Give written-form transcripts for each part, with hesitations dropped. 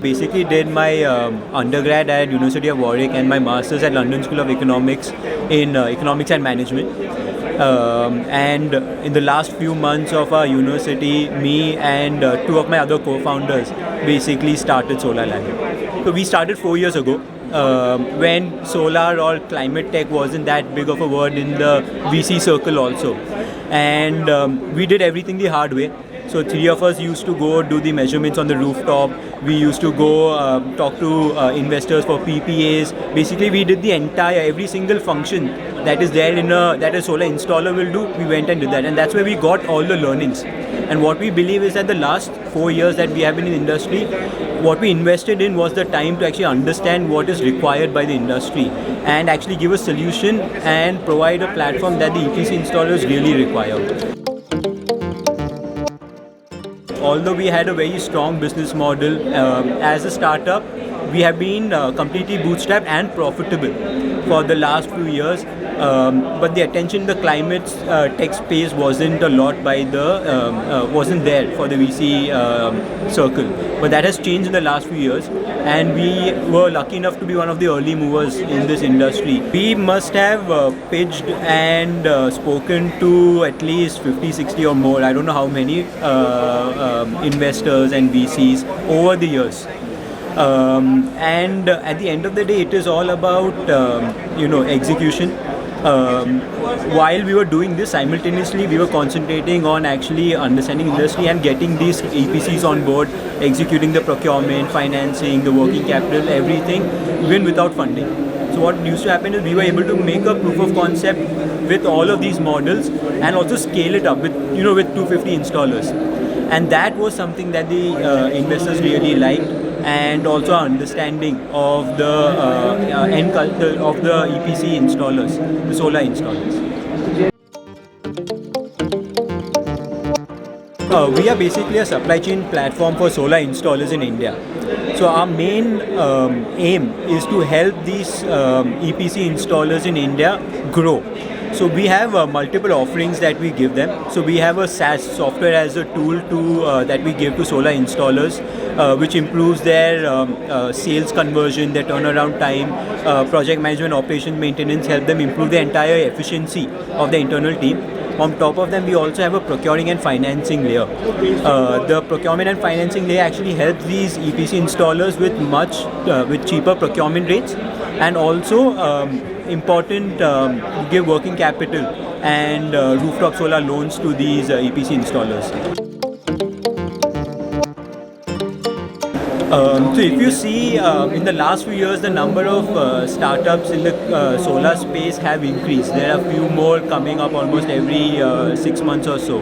Basically did my undergrad at University of Warwick and my masters at London School of Economics in economics and management. And in the last few months of our university, me and two of my other co-founders basically started Solar Ladder. So we started 4 years ago. When solar or climate tech wasn't that big of a word in the VC circle also. And we did everything the hard way. So three of us used to go do the measurements on the rooftop. We used to go talk to investors for PPAs. Basically, we did the every single function that is there that a solar installer will do. We went and did that, and that's where we got all the learnings. And what we believe is that the last 4 years that we have been in the industry, what we invested in was the time to actually understand what is required by the industry and actually give a solution and provide a platform that the EPC installers really require. Although we had a very strong business model, as a startup, we have been completely bootstrapped and profitable for the last few years. But the attention in the climate tech space wasn't wasn't there for the VC circle. But that has changed in the last few years, and we were lucky enough to be one of the early movers in this industry. We must have pitched and spoken to at least 50, 60 or more, I don't know how many investors and VCs over the years. And at the end of the day, it is all about execution. While we were doing this, simultaneously we were concentrating on actually understanding industry and getting these EPCs on board, executing the procurement, financing, the working capital, everything, even without funding. So what used to happen is we were able to make a proof of concept with all of these models and also scale it up with 250 installers. And that was something that the investors really liked, and also our understanding of the end culture of the EPC installers, the solar installers. We are basically a supply chain platform for solar installers in India. So our main aim is to help these EPC installers in India grow. So we have multiple offerings that we give them. So we have a SaaS, software as a tool that we give to solar installers, which improves their sales conversion, their turnaround time, project management, operation maintenance, help them improve the entire efficiency of the internal team. On top of them, we also have a procuring and financing layer. The procurement and financing layer actually helps these EPC installers with cheaper procurement rates, and also important give working capital and rooftop solar loans to these EPC installers. So if you see in the last few years, the number of startups in the solar space have increased. There are a few more coming up almost every 6 months or so.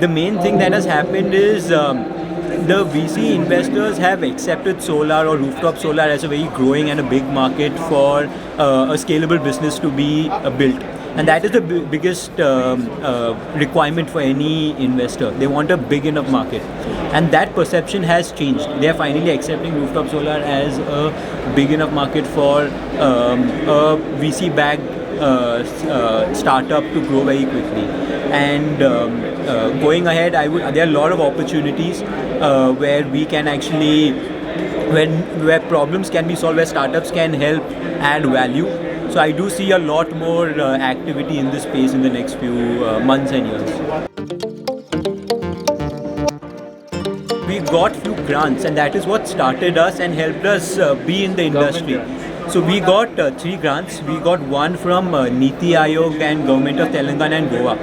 The main thing that has happened is the VC investors have accepted solar or rooftop solar as a very growing and a big market for a scalable business to be built. And that is the biggest requirement for any investor. They want a big enough market. And that perception has changed. They are finally accepting rooftop solar as a big enough market for a VC-backed startup to grow very quickly. And going ahead, there are a lot of opportunities where we can actually, where problems can be solved, where startups can help add value. So I do see a lot more activity in this space in the next few months and years. We got few grants, and that is what started us and helped us be in the industry. So we got 3 grants. We got one from Niti Aayog and Government of Telangana and Goa.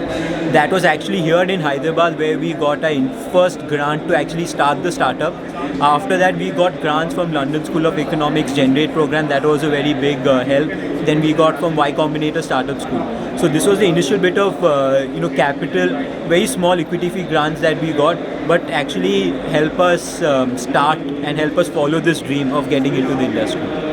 That was actually here in Hyderabad, where we got our first grant to actually start the startup. After that, we got grants from London School of Economics Generate program. That was a very big help. Then we got from Y Combinator Startup School. So this was the initial bit of capital, very small equity fee grants that we got, but actually help us start and help us follow this dream of getting into the industry.